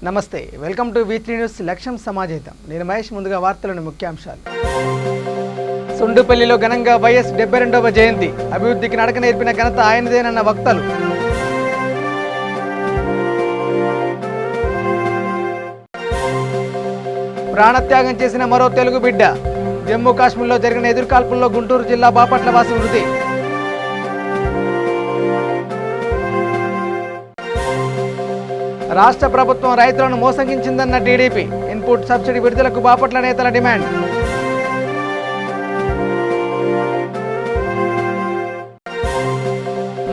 నమస్తే, welcome to V3 news లక్ష్యం సమాజేతం. నేను మహేష్. ముందుగా వార్తలోని ముఖ్యాంశాలు. సుండుపల్లిలో ఘనంగా వైఎస్ 72వ జయంతి. అభివృద్ధికి నడక నేర్పిన ఘనత ఆయనదేనన్న వక్తలు. ప్రాణత్యాగం చేసిన మరో తెలుగు బిడ్డ. జమ్మూ కాశ్మీర్లో జరిగిన ఎదురుకాల్పుల్లో గుంటూరు జిల్లా బాపట్ల వాసి మృతి. రాష్ట్ర ప్రభుత్వం రైతులను మోసగించిందన్న టీడీపీ. ఇన్పుట్ సబ్సిడీ విడుదలకు బాపట్ల నేతల డిమాండ్.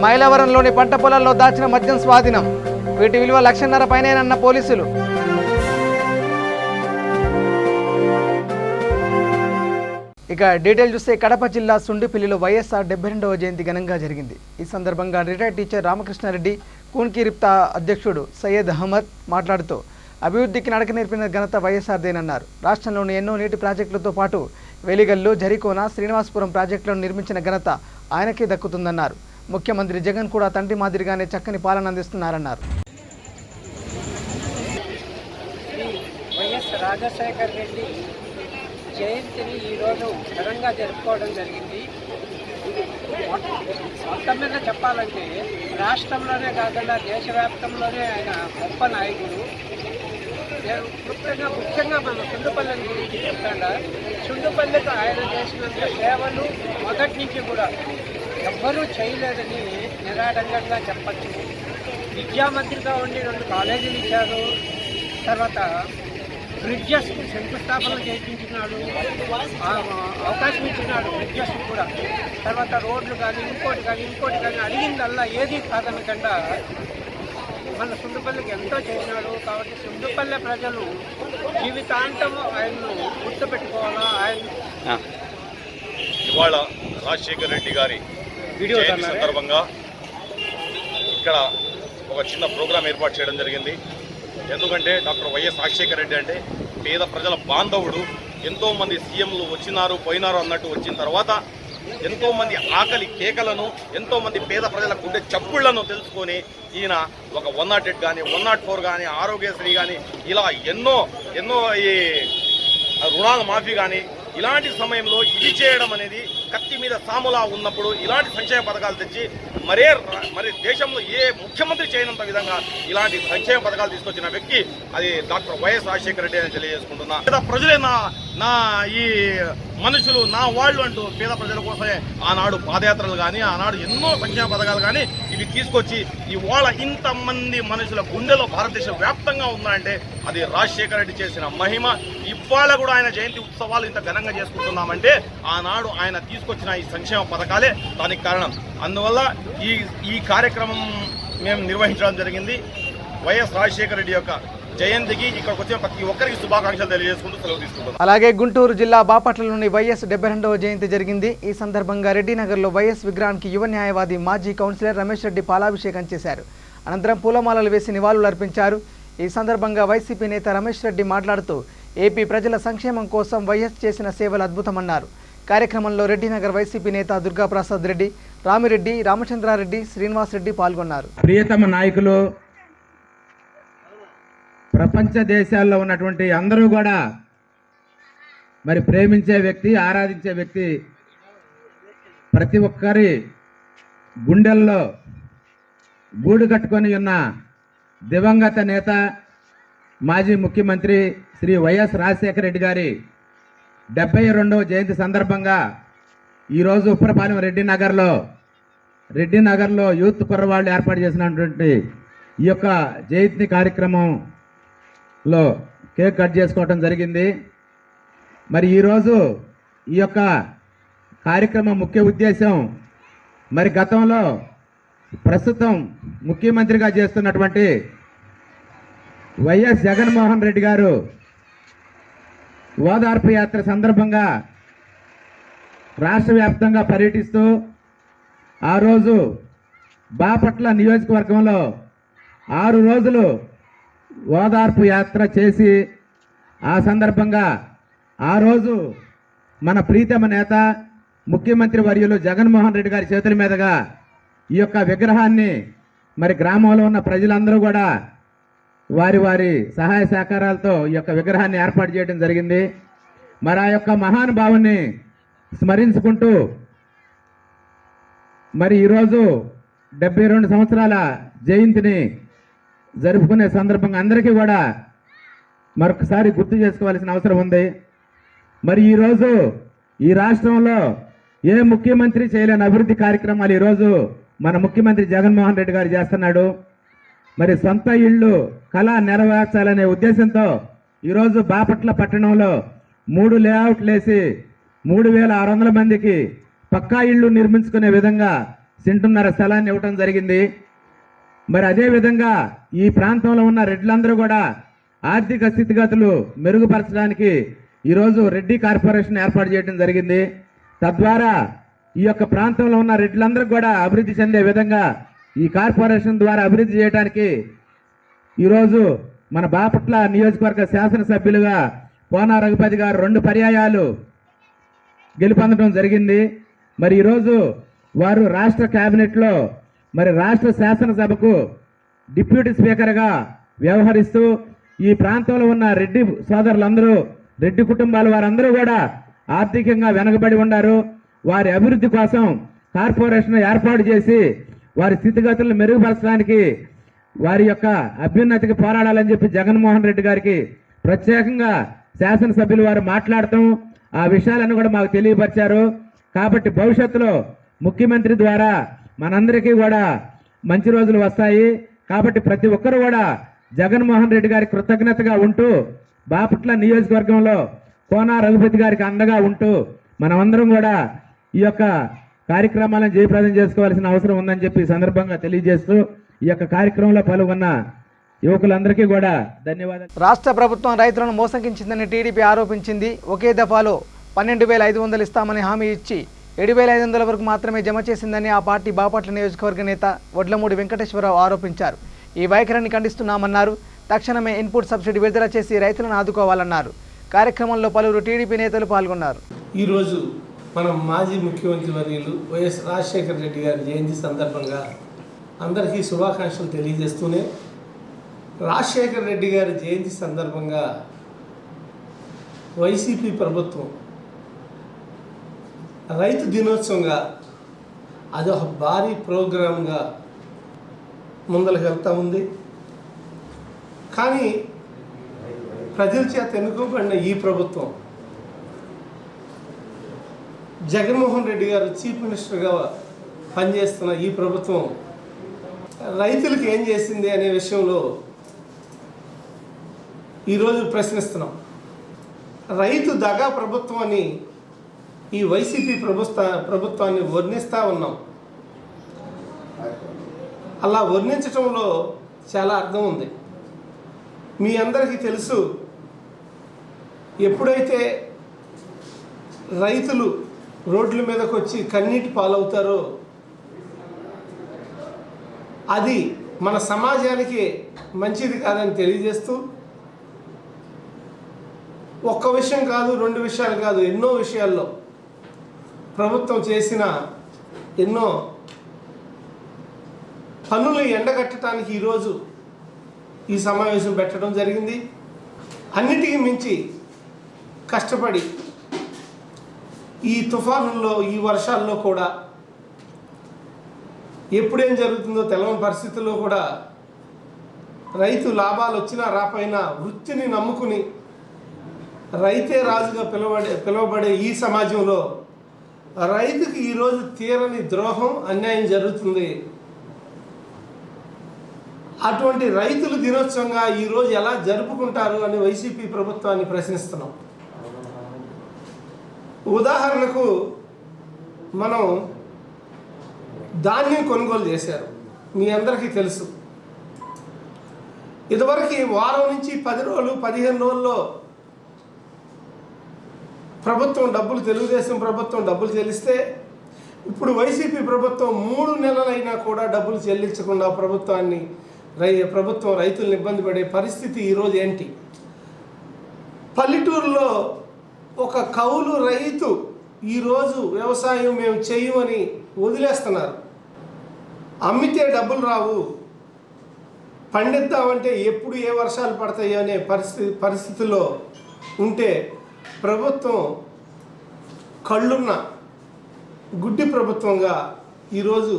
మైలవరంలోని పంట పొలాల్లో దాచిన మద్యం స్వాధీనం. వీటి విలువ 1.5 లక్షల పైనేనన్న పోలీసులు. ఇక డీటెయిల్ చూస్తే కడప జిల్లా సుండిపల్లిలో వైఎస్ఆర్ 72వ జయంతి ఘనంగా జరిగింది. ఈ సందర్భంగా రిటైర్డ్ టీచర్ రామకృష్ణారెడ్డి, కూన్కి రిప్తా అధ్యక్షుడు సయ్యద్ అహ్మద్ మాట్లాడుతూ అభివృద్ధికి నడక నేర్పిన ఘనత వైఎస్ఆర్దేనన్నారు. రాష్ట్రంలోని ఎన్నో నీటి ప్రాజెక్టులతో పాటు వెలిగల్లు, జరికోన, శ్రీనివాసపురం ప్రాజెక్టులను నిర్మించిన ఘనత ఆయనకే దక్కుతుందన్నారు. ముఖ్యమంత్రి జగన్ కూడా తండ్రి మాదిరిగానే చక్కని పాలన అందిస్తున్నారన్నారు. వైఎస్ రాజశేఖర రెడ్డి జయంతిని ఈరోజు ఘనంగా జరుపుకోవడం జరిగింది. మొత్తం మీద చెప్పాలంటే రాష్ట్రంలోనే కాకుండా దేశవ్యాప్తంలోనే ఆయన గొప్ప నాయకుడు. ముఖ్యంగా మన సుండుపల్లి గురించి చెప్తాడా, సుండుపల్లికి ఆయన చేసినంత సేవలు మొదటి నుంచి కూడా ఎవ్వరూ చేయలేదని నిరాడంగా చెప్పచ్చు. విద్యామంత్రిగా ఉండి 2 కాలేజీలు ఇచ్చారు. తర్వాత బ్రిడ్జెస్కి శంకుస్థాపన చేయించినాడు, అవకాశం ఇచ్చినాడు బ్రిడ్జెస్ కూడా. తర్వాత రోడ్లు కానీ ఇంకోటి కానీ అడిగిందల్లా ఏది కాదనకుండా మన సుండుపల్లికి ఎంతో చేసినాడు. కాబట్టి సుండుపల్లి ప్రజలు జీవితాంతం ఆయన్ను గుర్తుపెట్టుకోవాలా. ఆయన ఇవాళ రాజశేఖర రెడ్డి గారి జయంతి సందర్భంగా ఇక్కడ ఒక చిన్న ప్రోగ్రాం ఏర్పాటు చేయడం జరిగింది. ఎందుకంటే డాక్టర్ వైఎస్ రాజశేఖర రెడ్డి అంటే పేద ప్రజల బాంధవుడు. ఎంతోమంది సీఎంలు వచ్చినారు పోయినారు అన్నట్టు వచ్చిన తర్వాత ఎంతోమంది ఆకలి కేకలను, ఎంతోమంది పేద ప్రజల గుండె చప్పుళ్లను తెలుసుకొని ఈయన ఒక 108 కానీ 104 కానీ ఆరోగ్యశ్రీ కానీ ఇలా ఎన్నో ఈ రుణాల మాఫీ కానీ ఇలాంటి సమయంలో ఇది చేయడం అనేది కత్తి మీద సాములా ఉన్నప్పుడు ఇలాంటి సంక్షేమ పథకాలు తెచ్చి మరి దేశంలో ఏ ముఖ్యమంత్రి చేయనంత విధంగా ఇలాంటి సంక్షేమ పథకాలు తీసుకొచ్చిన వ్యక్తి అది డాక్టర్ వైఎస్ రాజశేఖర రెడ్డి అని తెలియజేసుకుంటున్నా. పేద ప్రజలే నా ఈ మనుషులు నా వాళ్ళు అంటూ పేద ప్రజల కోసమే ఆనాడు పాదయాత్రలు కానీ ఆనాడు ఎన్నో సంక్షేమ పథకాలు కానీ ఇవి తీసుకొచ్చి ఇవాళ ఇంతమంది మనుషుల గుండెలో భారతదేశ వ్యాప్తంగా ఉందంటే అది రాజశేఖర రెడ్డి చేసిన మహిమ. ఇవాళ కూడా ఆయన జయంతి ఉత్సవాలు ఇంత ఘనంగా చేసుకుంటున్నామంటే ఆనాడు ఆయన తీసుకొచ్చిన ఈ సంక్షేమ పథకాలే దానికి కారణం. అందువల్ల ఈ కార్యక్రమం మేము నిర్వహించడం జరిగింది. వైఎస్ రాజశేఖర రెడ్డి యొక్క జయంతికి ఇక్కడికి వచ్చిన ప్రతి ఒక్కరికి శుభాకాంక్షలు తెలియజేసుకుంటూ సెలవు తీసుకుంటాం. అలాగే గుంటూరు జిల్లా బాపట్లలోని వైఎస్ 72వ జయంతి జరిగింది. ఈ సందర్భంగా రెడ్డినగర్లో వైఎస్ విగ్రహానికి యువ న్యాయవాది మాజీ కౌన్సిలర్ రమేష్ రెడ్డి పాలాభిషేకం చేశారు. అనంతరం పూలమాలలు వేసి నివాళులు అర్పించారు. ఈ సందర్భంగా వైసీపీ నేత రమేష్ రెడ్డి మాట్లాడుతూ ఏపీ ప్రజల సంక్షేమం కోసం వైఎస్ చేసిన సేవలు అద్భుతమన్నారు. కార్యక్రమంలో రెడ్డినగర్ వైసీపీ నేత దుర్గాప్రసాద్ రెడ్డి, రామిరెడ్డి, రామచంద్రారెడ్డి, శ్రీనివాస్ రెడ్డి పాల్గొన్నారు. ప్రియతమ నాయకులు, ప్రపంచ దేశాల్లో ఉన్నటువంటి అందరూ కూడా మరి ప్రేమించే వ్యక్తి, ఆరాధించే వ్యక్తి, ప్రతి ఒక్కరి గుండెల్లో గూడు కట్టుకొని ఉన్న దివంగత నేత మాజీ ముఖ్యమంత్రి శ్రీ వైఎస్ రాజశేఖర రెడ్డి గారి 72వ జయంతి సందర్భంగా ఈరోజు ఉప్పరపాలెం రెడ్డినగర్లో యూత్ కుర్రవాళ్ళు ఏర్పాటు చేసినటువంటి ఈ యొక్క జయంతి కార్యక్రమంలో కేక్ కట్ చేసుకోవటం జరిగింది. మరి ఈరోజు ఈ యొక్క కార్యక్రమం ముఖ్య ఉద్దేశం మరి గతంలో ప్రస్తుతం ముఖ్యమంత్రిగా చేస్తున్నటువంటి వైఎస్ జగన్మోహన్ రెడ్డి గారు ఓదార్పు యాత్ర సందర్భంగా రాష్ట్ర వ్యాప్తంగా పర్యటిస్తూ ఆ రోజు బాపట్ల నియోజకవర్గంలో 6 రోజులు ఓదార్పు యాత్ర చేసి ఆ సందర్భంగా ఆ రోజు మన ప్రీతమ నేత ముఖ్యమంత్రి వర్యులు జగన్మోహన్ రెడ్డి గారి చేతుల మీదుగా ఈ యొక్క విగ్రహాన్ని మరి గ్రామంలో ఉన్న ప్రజలందరూ కూడా వారి వారి సహాయ సహకారాలతో ఈ యొక్క విగ్రహాన్ని ఏర్పాటు చేయడం జరిగింది. మరి ఆ యొక్క మహానుభావుని స్మరించుకుంటూ మరి ఈరోజు 72 సంవత్సరాల జయంతిని జరుపుకునే సందర్భంగా అందరికీ కూడా మరొకసారి గుర్తు చేసుకోవాల్సిన అవసరం ఉంది. మరి ఈరోజు ఈ రాష్ట్రంలో ఏ ముఖ్యమంత్రి చేయలేని అభివృద్ధి కార్యక్రమాలు ఈరోజు మన ముఖ్యమంత్రి జగన్మోహన్ రెడ్డి గారు చేస్తున్నాడు. మరి సొంత ఇళ్ళు కళ నెరవేర్చాలనే ఉద్దేశంతో ఈరోజు బాపట్ల పట్టణంలో 3 లేఅవుట్లు వేసి 3600 మందికి పక్కా ఇళ్ళు నిర్మించుకునే విధంగా సెంటున్నర స్థలాన్ని ఇవ్వటం జరిగింది. మరి అదేవిధంగా ఈ ప్రాంతంలో ఉన్న రెడ్లందరూ కూడా ఆర్థిక స్థితిగతులు మెరుగుపరచడానికి ఈరోజు రెడ్డి కార్పొరేషన్ ఏర్పాటు చేయడం జరిగింది. తద్వారా ఈ యొక్క ప్రాంతంలో ఉన్న రెడ్లందరూ కూడా అభివృద్ధి చెందే విధంగా ఈ కార్పొరేషన్ ద్వారా అభివృద్ధి చేయడానికి ఈరోజు మన బాపట్ల నియోజకవర్గ శాసనసభ్యులుగా కోన రఘుపతి గారు 2 పర్యాయాలు గెలుపొందడం జరిగింది. మరి ఈరోజు వారు రాష్ట్ర కేబినెట్లో మరి రాష్ట్ర శాసనసభకు డిప్యూటీ స్పీకర్గా వ్యవహరిస్తూ ఈ ప్రాంతంలో ఉన్న రెడ్డి సోదరులందరూ రెడ్డి కుటుంబాల వారందరూ కూడా ఆర్థికంగా వెనకబడి ఉన్నారు. వారి అభివృద్ధి కోసం కార్పొరేషన్ ఏర్పాటు చేసి వారి స్థితిగతులను మెరుగుపరచడానికి వారి యొక్క అభ్యున్నతికి పోరాడాలని చెప్పి జగన్మోహన్ రెడ్డి గారికి ప్రత్యేకంగా శాసనసభ్యులు వారు మాట్లాడటం ఆ విషయాలను కూడా మాకు తెలియపరిచారు. కాబట్టి భవిష్యత్తులో ముఖ్యమంత్రి ద్వారా మనందరికీ కూడా మంచి రోజులు వస్తాయి. కాబట్టి ప్రతి ఒక్కరు కూడా జగన్మోహన్ రెడ్డి గారికి కృతజ్ఞతగా ఉంటూ బాపట్ల నియోజకవర్గంలో కోన రఘుపతి గారికి అండగా ఉంటూ మనమందరం కూడా ఈ యొక్క కార్యక్రమాలను జయప్రదం చేసుకోవాల్సిన అవసరం ఉందని చెప్పి సందర్భంగా తెలియజేస్తూ ఈ యొక్క కార్యక్రమంలో పాల్గొన్న యువకులందరికీ కూడా ధన్యవాదాలు. రాష్ట్ర ప్రభుత్వం రైతులను మోసగించిందని టీడీపీ ఆరోపించింది. ఒకే దఫాలో 12,500 ఇస్తామని హామీ ఇచ్చి 7,500 వరకు మాత్రమే జమ చేసిందని ఆ పార్టీ బాపట్ల నియోజకవర్గ నేత వడ్లమూడి వెంకటేశ్వరరావు ఆరోపించారు. ఈ వైఖరిని ఖండిస్తున్నామన్నారు. తక్షణమే ఇన్పుట్ సబ్సిడీ విడుదల చేసి రైతులను ఆదుకోవాలన్నారు. కార్యక్రమంలో పలువురు టీడీపీ నేతలు పాల్గొన్నారు. ఈరోజు మనం మాజీ ముఖ్యమంత్రి వర్యులు వైఎస్ రాజశేఖర రెడ్డి గారి జయంతి సందర్భంగా అందరికీ శుభాకాంక్షలు తెలియజేస్తూనే రాజశేఖర రెడ్డి గారి జయంతి సందర్భంగా వైసీపీ ప్రభుత్వం రైతు దినోత్సవంగా అదొక భారీ ప్రోగ్రాంగా ముందరకు వెళ్తూ ఉంది. కానీ ప్రజల చేత ఎన్నుకోబడిన ఈ ప్రభుత్వం జగన్మోహన్ రెడ్డి గారు చీఫ్ మినిస్టర్గా పనిచేస్తున్న ఈ ప్రభుత్వం రైతులకు ఏం చేసింది అనే విషయంలో ఈరోజు ప్రశ్నిస్తున్నాం. రైతు దగా ప్రభుత్వం అని ఈ వైసీపీ ప్రభుత్వాన్ని వర్ణిస్తూ ఉన్నాం. అలా వర్ణించడంలో చాలా అర్థం ఉంది. మీ అందరికీ తెలుసు, ఎప్పుడైతే రైతులు రోడ్ల మీదకి వచ్చి కన్నీటి పాలవుతారో అది మన సమాజానికి మంచిది కాదని తెలియజేస్తూ ఒక్క విషయం కాదు, 2 విషయాలు కాదు, ఎన్నో విషయాల్లో ప్రభుత్వం చేసిన ఎన్నో పనులు ఎండగట్టడానికి ఈరోజు ఈ సమావేశం పెట్టడం జరిగింది. అన్నిటికీ మించి కష్టపడి ఈ తుఫానుల్లో ఈ వర్షాల్లో కూడా ఎప్పుడేం జరుగుతుందో తెలవని పరిస్థితుల్లో కూడా రైతు లాభాలు వచ్చినా రాపోయినా వృత్తిని నమ్ముకుని రైతే రాజుగా పిలువబడే ఈ సమాజంలో రైతుకి ఈరోజు తీరని ద్రోహం, అన్యాయం జరుగుతుంది. అటువంటి రైతుల దినోత్సవంగా ఈరోజు ఎలా జరుపుకుంటారు అని వైసీపీ ప్రభుత్వాన్ని ప్రశ్నిస్తున్నాం. ఉదాహరణకు మనం ధాన్యం కొనుగోలు చేశారు, మీ అందరికీ తెలుసు. ఇదివరకు వారం నుంచి 10 రోజులు 15 రోజుల్లో ప్రభుత్వం డబ్బులు, తెలుగుదేశం ప్రభుత్వం డబ్బులు చెల్లిస్తే ఇప్పుడు వైసీపీ ప్రభుత్వం 3 నెలలైనా కూడా డబ్బులు చెల్లించకుండా ప్రభుత్వం రైతులను ఇబ్బంది పడే పరిస్థితి ఈరోజు ఏంటి? పల్లెటూరులో ఒక కౌలు రైతు ఈరోజు వ్యవసాయం మేము చేయమని వదిలేస్తున్నారు. అమ్మితే డబ్బులు రావు, పండిద్దామంటే ఎప్పుడు ఏ వర్షాలు పడతాయో అనే పరిస్థితుల్లో ఉంటే ప్రభుత్వం కళ్ళున్న గుడ్డి ప్రభుత్వంగా ఈరోజు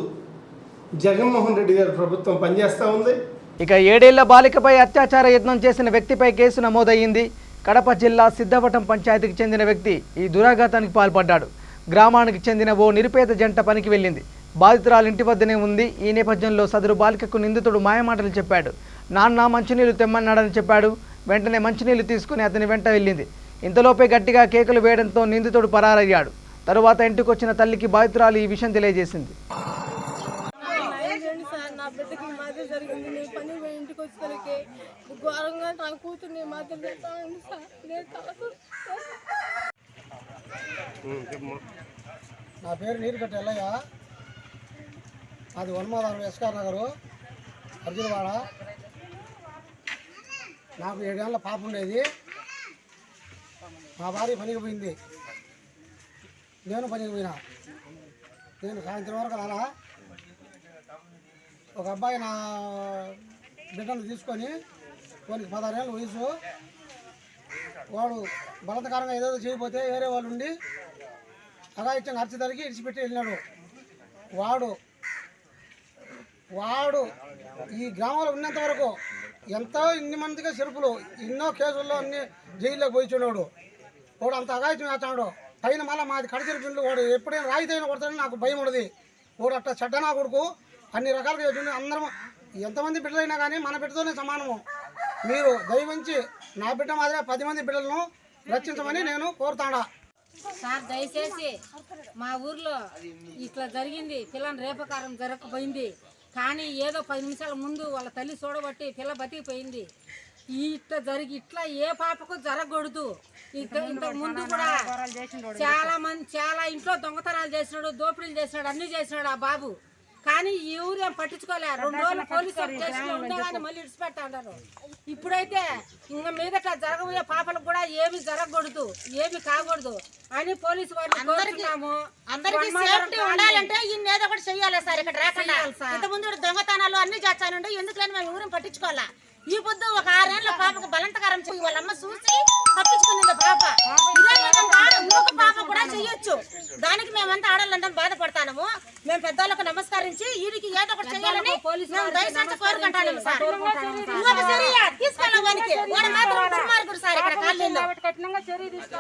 జగన్మోహన్ రెడ్డి గారి ప్రభుత్వం పనిచేస్తూ ఉంది. ఇక 7 ఏళ్ల బాలికపై అత్యాచార యత్నం చేసిన వ్యక్తిపై కేసు నమోదయ్యింది. కడప జిల్లా సిద్ధవటం పంచాయతీకి చెందిన వ్యక్తి ఈ దురాఘాతానికి పాల్పడ్డాడు. గ్రామానికి చెందిన ఓ నిరుపేద జంట పనికి వెళ్ళింది. బాధితురాలు ఇంటి వద్దనే ఉంది. ఈ నేపథ్యంలో సదరు బాలికకు నిందితుడు మాయమాటలు చెప్పాడు. నాన్న మంచినీళ్లు తెమ్మన్నాడని చెప్పాడు. వెంటనే మంచినీళ్లు తీసుకుని అతని వెంట వెళ్ళింది. ఇంతలోపే గట్టిగా కేకలు వేయడంతో నిందితుడు పరారయ్యాడు. తరువాత ఇంటికి వచ్చిన తల్లికి బాధితురాలు ఈ విషయం తెలియజేసింది. నా బిడ్డకి మాదిరి జరిగింది. నేను పని పోయి ఇంటికి వచ్చేసరికి ఘోరంగా నా కూతుర్ని మాదిరి చేస్తానండి సార్. నా పేరు నీరుకట్ట ఎల్లయ్య. అది వనమాధవరం ఎస్ఆర్ నగరు అర్జునవాడ. నాకు 7 ఏళ్ళ పాప ఉండేది. మా భార్య పనికి పోయింది, నేను పనికి పోయినా. నేను సాయంత్రం వరకు అలా ఒక అబ్బాయి నా బిడ్డను తీసుకొని, వానికి 16 ఏళ్ళ వయసు, వాడు బలత్కారంగా ఏదో చేయకపోతే వేరే వాళ్ళు ఉండి అగాయిత్యంగా అర్చదరికి ఇడిచిపెట్టి వెళ్ళినాడు. వాడు ఈ గ్రామంలో ఉన్నంత వరకు ఇన్ని మందిగా చెరుపులు ఎన్నో కేసుల్లో అన్ని జైల్లోకి పోయి చూడాడు. వాడు అంత అగాయిత్యం వేస్తాడు. పైన మళ్ళీ మాది కడచెరు పిల్లలు. వాడు ఎప్పుడైనా రాయితైనా కొడతాడని నాకు భయం ఉండదు. వాడు అట్లా చెడ్డనా కొడుకు అన్ని రకాలుగా చేస్తుంది. అందరం ఎంతమంది బిడ్డలైనా కానీ మన బిడ్డతోనే సమానము. మీరు దయవంచి నా బిడ్డ మాదిరిగా 10 మంది బిడ్డలను రక్షించమని నేను కోరుతాడా. సార్ దయచేసి మా ఊర్లో ఇట్లా జరిగింది. పిల్లని రేపకారం జరగకపోయింది, కానీ ఏదో 10 నిమిషాల ముందు వాళ్ళ తల్లి చూడబట్టి పిల్ల బతికిపోయింది. ఇట్లా ఏ పాపకు జరగకూడదు. ఇంతకు ముందు కూడా చాలా ఇంట్లో దొంగతనాలు చేసినాడు, దోపిడీలు చేసినాడు, అన్ని చేసినాడు ఆ బాబు. కానీ ఈ ఊరేం పట్టించుకోలే. 2 రోజులు పోలీసు స్టేషన్లో ఉండే కానీ మళ్ళీ ఇడిచిపెడతా ఉన్నారు. ఇప్పుడైతే ఇంకా మీదట జరగబోయే పాపలకు కూడా ఏమి జరగకూడదు, ఏమి కాకూడదు అని పోలీసు వారిని కోరుతున్నాము. అందరికీ సేఫ్టీ ఉండాలంటే ఇన్నేదో ఒకటి చెయ్యాలి సార్. ఇక్కడ రాకుండా ఇంతకుముందు దొంగతనాలు అన్ని చేస్తానండి. ఎందుకని మేము ఊరిని పట్టించుకోవాలా? ఈ పొద్దు ఒక 6 ఏళ్ల పాపకు బలత్కారం చెయ్యి వాళ్ళమ్మ చూసి తప్పించుకునింది పాప. ఇదే విధంగా ఇంకొక పాప కూడా చెయ్యొచ్చు. దానికి మేమంతా ఆడాలంతా బాధపడతాము. మేము పెద్దవాళ్ళకు నమస్కరించి వీరికి ఏదో ఒకటి చేయాలని మేము దయచేసి కోరుకుంటాము సార్. ఇంకొక చర్య తీసుకోవాలని వాడు మాత్రం దుర్మార్గుడు సార్. ఇక్కడ కాలనీలో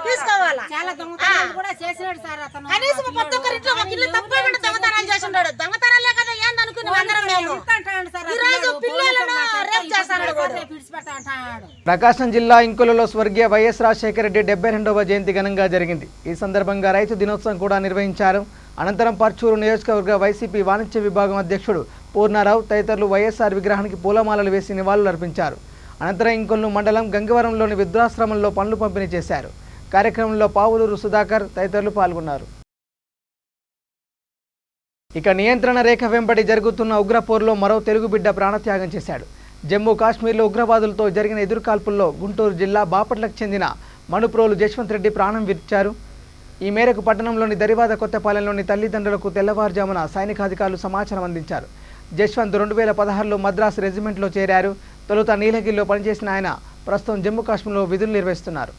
తీసుకోవాలా. చాలా దొంగతనాలు కూడా చేసినాడు సార్ అతను. కనీసం ప్రతి ఒక్కరింట్లో ఒక ఇల్లు తప్పకుండా దొంగతనాలు చేస్తున్నాడు. దొంగతనాలే కదా ఏందనుకున్నాం అందరం మేము. ఈరోజు పిల్లలను రేపు చేస్తాడు. ప్రకాశం జిల్లా ఇంకొలలో స్వర్గీయ వైఎస్ రాజశేఖర రెడ్డి 72వ జయంతి ఘనంగా జరిగింది. ఈ సందర్భంగా రైతు దినోత్సవం కూడా నిర్వహించారు. అనంతరం పర్చూరు నియోజకవర్గ వైసీపీ వాణిజ్య విభాగం అధ్యక్షుడు పూర్ణారావు తదితరులు వైఎస్ఆర్ విగ్రహానికి పూలమాలలు వేసి నివాళులు అర్పించారు. అనంతరం ఇంకొల్లు మండలం గంగవరంలోని వృద్ధాశ్రమంలో పనులు పంపిణీ చేశారు. కార్యక్రమంలో పావులూరు సుధాకర్ తదితరులు పాల్గొన్నారు. ఇక నియంత్రణ రేఖ వెంబడి జరుగుతున్న ఉగ్రపోరులో మరో తెలుగు బిడ్డ ప్రాణత్యాగం చేశాడు. జమ్మూ కాశ్మీర్లో ఉగ్రవాదులతో జరిగిన ఎదురుకాల్పుల్లో గుంటూరు జిల్లా బాపట్లకు చెందిన మణుప్రోలు జశ్వంత్ రెడ్డి ప్రాణం విడిచారు. ఈ మేరకు పట్టణంలోని దరివాద కొత్తపాలెంలోని తల్లిదండ్రులకు తెల్లవారుజామున సైనికాధికారులు సమాచారం అందించారు. జశ్వంత్ 2016లో మద్రాసు రెజిమెంట్లో చేరారు. తొలుత నీలగిరిలో పనిచేసిన ఆయన ప్రస్తుతం జమ్మూ కాశ్మీర్లో విధులు నిర్వహిస్తున్నారు.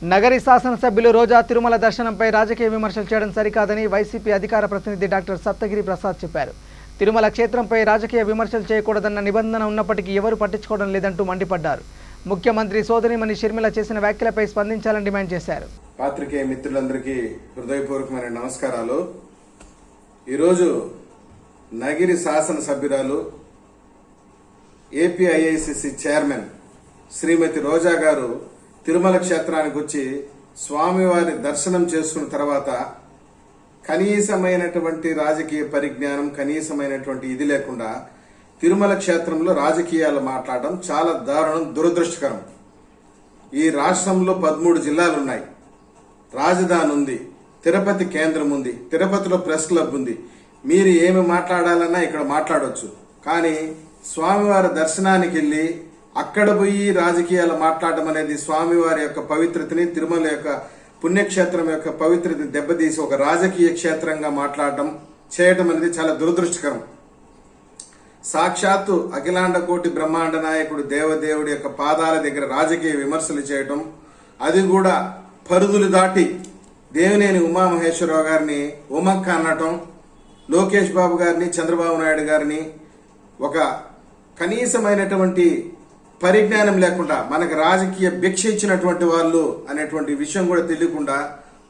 నగరి శాసనసభ్యులు రోజా తిరుమల దర్శనంపై రాజకీయ విమర్శలు చేయడం సరికాదని వైసీపీ అధికార ప్రతినిధి డాక్టర్ సప్తగిరి ప్రసాద్ చెప్పారు. తిరుమల క్షేత్రంపై రాజకీయ విమర్శలు చేయకూడదన్న నిబంధన ఉన్నప్పటికీ ఎవరు పట్టించుకోవడం లేదంటూ మండిపడ్డారు. ముఖ్యమంత్రి సోదరిమణి షర్మిల చేసిన వ్యాఖ్యలపై స్పందించాలని డిమాండ్ చేశారు. పాత్రికేయ మిత్రులందరికీ హృదయపూర్వకమైన నమస్కారాలు. ఈరోజు నగిరి శాసనసభ్యురాలు ఏపీఐఐసిసి చైర్మన్ శ్రీమతి రోజా గారు తిరుమల క్షేత్రానికి వచ్చి స్వామివారి దర్శనం చేసుకున్న తర్వాత కనీసమైనటువంటి రాజకీయ పరిజ్ఞానం, కనీసమైనటువంటి ఇది లేకుండా తిరుమల క్షేత్రంలో రాజకీయాలు మాట్లాడడం చాలా దారుణం, దురదృష్టకరం. ఈ రాష్ట్రంలో 13 జిల్లాలు ఉన్నాయి, రాజధాని ఉంది, తిరుపతి కేంద్రం ఉంది, తిరుపతిలో ప్రెస్ క్లబ్ ఉంది. మీరు ఏమి మాట్లాడాలన్నా ఇక్కడ మాట్లాడవచ్చు. కానీ స్వామివారి దర్శనానికి వెళ్ళి అక్కడ పోయి రాజకీయాలు మాట్లాడడం అనేది స్వామివారి యొక్క పవిత్రతని, తిరుమల యొక్క పుణ్యక్షేత్రం యొక్క పవిత్రతని దెబ్బతీసి ఒక రాజకీయ క్షేత్రంగా మాట్లాడడం చేయడం అనేది చాలా దురదృష్టకరం. సాక్షాత్తు అఖిలాండ కోటి బ్రహ్మాండ నాయకుడు దేవదేవుడి యొక్క పాదాల దగ్గర రాజకీయ విమర్శలు చేయటం, అది కూడా పరిధులు దాటి దేవినేని ఉమామహేశ్వరరావు గారిని ఉమక్క అనటం, లోకేష్ బాబు గారిని, చంద్రబాబు నాయుడు గారిని ఒక కనీసమైనటువంటి పరిజ్ఞానం లేకుండా మనకు రాజకీయ భిక్ష ఇచ్చినటువంటి వాళ్ళు అనేటువంటి విషయం కూడా తెలియకుండా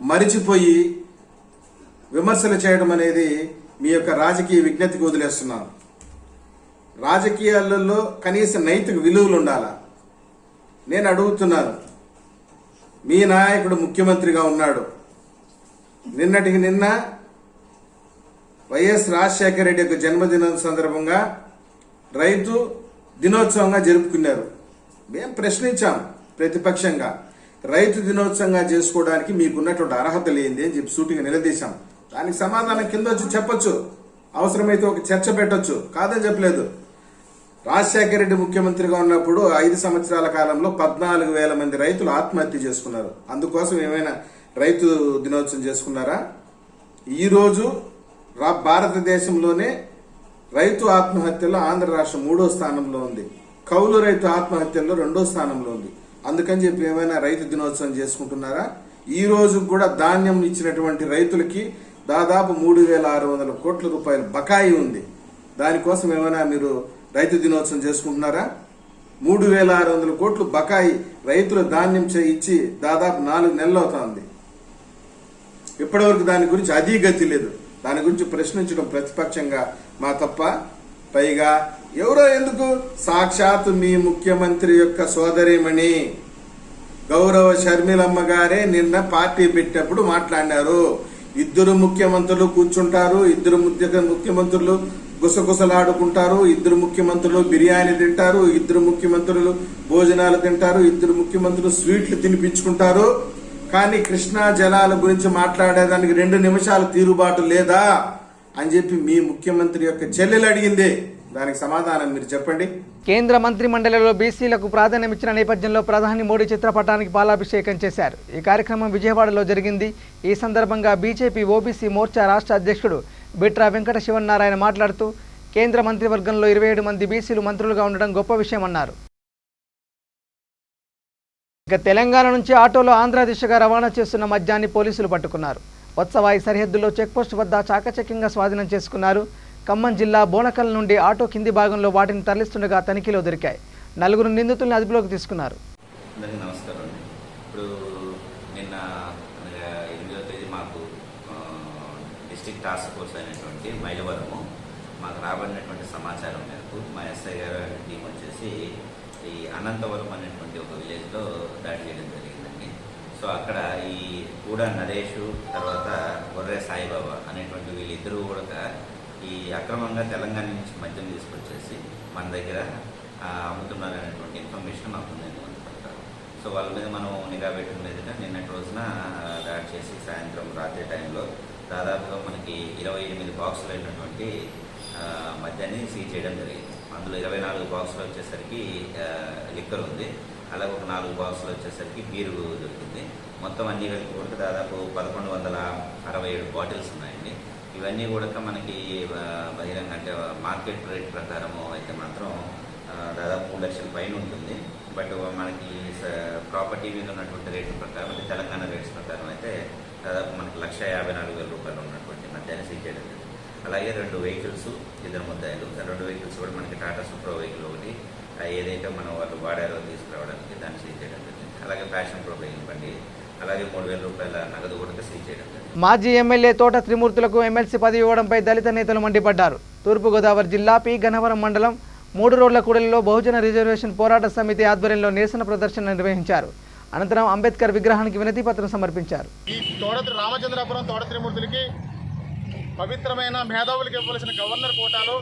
మరిచిపోయి విమర్శలు చేయడం అనేది మీ యొక్క రాజకీయ విజ్ఞతకి వదిలేస్తున్నాను. రాజకీయాలలో కనీస నైతిక విలువలు ఉండాలా? నేను అడుగుతున్నాను, మీ నాయకుడు ముఖ్యమంత్రిగా ఉన్నాడు. నిన్నటికి నిన్న వైఎస్ రాజశేఖర రెడ్డి యొక్క జన్మదినం సందర్భంగా రైతు దినోత్సవంగా జరుపుకున్నారు. మేము ప్రశ్నించాం ప్రతిపక్షంగా, రైతు దినోత్సవంగా చేసుకోవడానికి మీకున్నటువంటి అర్హత లేనిది అని చెప్పి సూటిగా నిలదీశాం. దానికి సమాధానం కింద వచ్చి చెప్పొచ్చు, అవసరమైతే ఒక చర్చ పెట్టొచ్చు, కాదని చెప్పలేదు. రాజశేఖర రెడ్డి ముఖ్యమంత్రిగా ఉన్నప్పుడు 5 సంవత్సరాల కాలంలో 14,000 మంది రైతులు ఆత్మహత్య చేసుకున్నారు. అందుకోసం ఏమైనా రైతు దినోత్సవం చేసుకున్నారా? ఈరోజు భారతదేశంలోనే రైతు ఆత్మహత్యలో ఆంధ్ర రాష్ట్రం 3వ స్థానంలో ఉంది, కౌలు రైతు ఆత్మహత్యల్లో 2వ స్థానంలో ఉంది. అందుకని చెప్పి ఏమైనా రైతు దినోత్సవం చేసుకుంటున్నారా? ఈ రోజు కూడా ధాన్యం ఇచ్చినటువంటి రైతులకి దాదాపు 3,600 కోట్ల రూపాయలు బకాయి ఉంది. దానికోసం ఏమైనా మీరు రైతు దినోత్సవం చేసుకుంటున్నారా? 3,600 కోట్లు బకాయి రైతులు ధాన్యం ఇచ్చి దాదాపు 4 నెలలు అవుతుంది. ఇప్పటివరకు దాని గురించి అదీ గతి లేదు. దాని గురించి ప్రశ్నించడం ప్రతిపక్షంగా మా తప్ప. పైగా ఎవరో ఎందుకు, సాక్షాత్ మీ ముఖ్యమంత్రి యొక్క సోదరిమణి గౌరవ షర్మిలమ్మ గారే నిన్న పార్టీ పెట్టినప్పుడు మాట్లాడినారు. 2 ముఖ్యమంత్రులు కూర్చుంటారు, 2 ముఖ్యమంత్రులు గుసగుసలాడుకుంటారు, 2 ముఖ్యమంత్రులు బిర్యానీ తింటారు, 2 ముఖ్యమంత్రులు భోజనాలు తింటారు, 2 ముఖ్యమంత్రులు స్వీట్లు తినిపించుకుంటారు. కానీ కృష్ణా జలాల గురించి మాట్లాడేదానికి 2 నిమిషాలు తీరుబాటు లేదా అని చెప్పి మీ ముఖ్యమంత్రి యొక్క చెల్లెలు అడిగింది. దానికి సమాధానం మీరు చెప్పండి. కేంద్ర మంత్రి మండలిలో బీసీలకు ప్రాధాన్యం ఇచ్చిన నేపథ్యంలో ప్రధాని మోడీ చిత్రపటానికి పాలాభిషేకం చేశారు. ఈ కార్యక్రమం విజయవాడలో జరిగింది. ఈ సందర్భంగా బీజేపీ ఓబీసీ మోర్చా రాష్ట్ర అధ్యక్షుడు బిట్రా వెంకట శివన్నారాయణ మాట్లాడుతూ కేంద్ర మంత్రివర్గంలో 27 మంది బీసీలు మంత్రులుగా ఉండడం గొప్ప విషయమన్నారు. ఇక తెలంగాణ నుంచి ఆటోలో ఆంధ్ర దిశగా రవాణా చేస్తున్న మద్యాన్ని పోలీసులు పట్టుకున్నారు. వత్సవాయి సరిహద్దులో చెక్పోస్ట్ వద్ద చాకచక్యంగా స్వాధీనం చేసుకున్నారు. ఖమ్మం జిల్లా బోనకల్ నుండి ఆటో కింది భాగంలో వాటిని తరలిస్తుండగా తనిఖీలో దొరికాయి. 4 నిందితులను అదుపులోకి తీసుకున్నారు. అందరికీ నమస్కారం. ఇప్పుడు నిన్న 8వ తేదీ మాకు డిస్ట్రిక్ట్ టాస్క్ ఫోర్స్ అయినటువంటి మైలవరము మాకు రాబడినటువంటి సమాచారం మేరకు మా ఎస్ఐ గారు టీం వచ్చేసి ఈ అనంతవరం అనేటువంటి ఒక విలేజ్లో దాడి చేయడం జరిగిందండి. సో అక్కడ ఈ కూడా నరేష్ తర్వాత గొర్రె సాయిబాబా అనేటువంటి వీళ్ళిద్దరూ కూడా ఈ అక్రమంగా తెలంగాణ నుంచి మద్యం తీసుకొచ్చేసి మన దగ్గర అమ్ముతున్నారనేటువంటి ఇన్ఫర్మేషన్ మాకు ఉందని అనుకుంటారు. సో వాళ్ళ మీద మనం నిఘా పెట్టిన మీదట నిన్నటి రోజున దాడి చేసి సాయంత్రం రాత్రి టైంలో దాదాపుగా మనకి 28 బాక్సులు అయినటువంటి మద్యాన్ని సీజ్ చేయడం జరిగింది. అందులో 24 బాక్సులు వచ్చేసరికి లిక్కర్ ఉంది, అలాగే ఒక 4 బాక్సులు వచ్చేసరికి బీరు దొరికింది. మొత్తం అన్ని కలిపి కూడా దాదాపు 1167 బాటిల్స్ ఉన్నాయండి. ఇవన్నీ కూడా మనకి బహిరంగ అంటే మార్కెట్ రేట్ ప్రకారము అయితే మాత్రం దాదాపు 3 లక్షల పైన ఉంటుంది. బట్ మనకి ప్రాపర్టీ మీద ఉన్నటువంటి రేట్ల ప్రకారం అంటే తెలంగాణ రేట్స్ ప్రకారం అయితే దాదాపు మనకి 1,54,000 రూపాయలు ఉన్నటువంటి మద్యాన్ని సీజ్ చేయడం జరిగింది. అలాగే 2 వెహికల్స్, 2 ముద్దాయిలు. 2 వెహికల్స్ కూడా మనకి టాటా సూప్రో వెహికల్ ఒకటి ఏదైతే మనం వాళ్ళు వాడారో తీసుకురావడానికి దాన్ని సీజ్ చేయడం జరిగింది. అలాగే ప్యాషన్ ప్రో వెహికల్ బండి, అలాగే 3,000 రూపాయల నగదు కూడా సీజ్ చేయడం జరిగింది. మాజీ ఎమ్మెల్యే తోట త్రిమూర్తులకు ఎమ్మెల్సీ పదవి ఇవ్వడంపై దళిత నేతలు మండిపడ్డారు. తూర్పుగోదావరి జిల్లా పి గన్నవరం మండలం 3 రోడ్ల కూడలిలో బహుజన రిజర్వేషన్ పోరాట సమితి ఆధ్వర్యంలో నిరసన ప్రదర్శన నిర్వహించారు. అనంతరం అంబేద్కర్ విగ్రహానికి వినతి పత్రం సమర్పించారు. ఈ రామచంద్రాపురం తోట త్రిమూర్తులకి పవిత్రమైన మేధావులకి ఇవ్వాల్సిన గవర్నర్ కోటాలో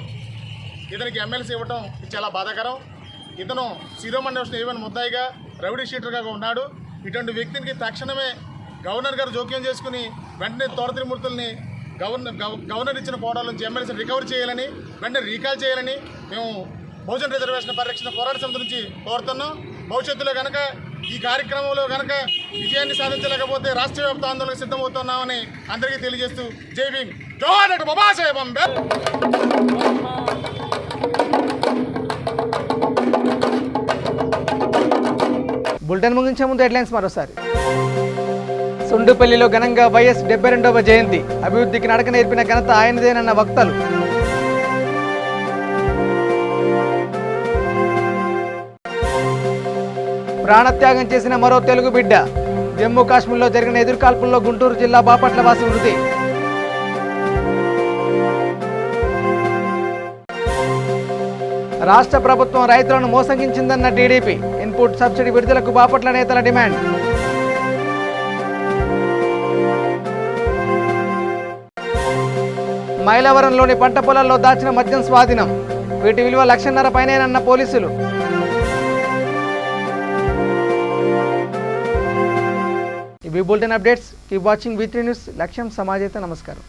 ఇతనికి ఎమ్మెల్సీ ఇవ్వడం చాలా బాధాకరం. ఇతను శిరోమణి ఈవెన్ ముద్దాయిగా రౌడీ షీటర్గా ఉన్నాడు. ఇటువంటి వ్యక్తికి తక్షణమే గవర్నర్ గారు జోక్యం చేసుకుని వెంటనే తోట త్రిమూర్తుల్ని గవర్నర్ ఇచ్చిన కోటాల నుంచి ఎమ్మెల్సీ రికవర్ చేయాలని, వెంటనే రీకాల్ చేయాలని మేము బహుజన రిజర్వేషన్ పరిరక్షణ పోరాట సమితి నుంచి కోరుతున్నాం. భవిష్యత్తులో కనుక ఈ కార్యక్రమంలో కనుక విజయాన్ని సాధించలేకపోతే రాష్ట్ర వ్యాప్త ఆందోళనకు సిద్ధమవుతున్నామని అందరికీ తెలియజేస్తూ జై భీమ్, జోహార్ డాక్టర్ బాబాసాహెబ్ అంబేద్కర్. బులెటిన్ ముగించే ముందు హెడ్లైన్స్ మరోసారి. సుండుపల్లిలో ఘనంగా వైఎస్ 72వ జయంతి. అభివృద్ధికి నడక నేర్పిన ఘనత ఆయనదేనన్న వక్తలు. ప్రాణత్యాగం చేసిన మరో తెలుగు బిడ్డ. జమ్మూ కాశ్మీర్లో జరిగిన ఎదురుకాల్పుల్లో గుంటూరు జిల్లా బాపట్ల వాసి మృతి. రాష్ట్ర ప్రభుత్వం రైతులను మోసగించిందన్న టీడీపీ. ఇన్పుట్ సబ్సిడీ విడుదలకు బాపట్ల నేతల డిమాండ్. మైలవరంలోని పంట పొలాల్లో దాచిన మద్యం స్వాధీనం. వీటి విలువ 1,50,000 పైనేనన్న పోలీసులు. ఇవి bulletin updates. Keep watching V3 news. లక్ష్యం సమాజేత. నమస్కారం.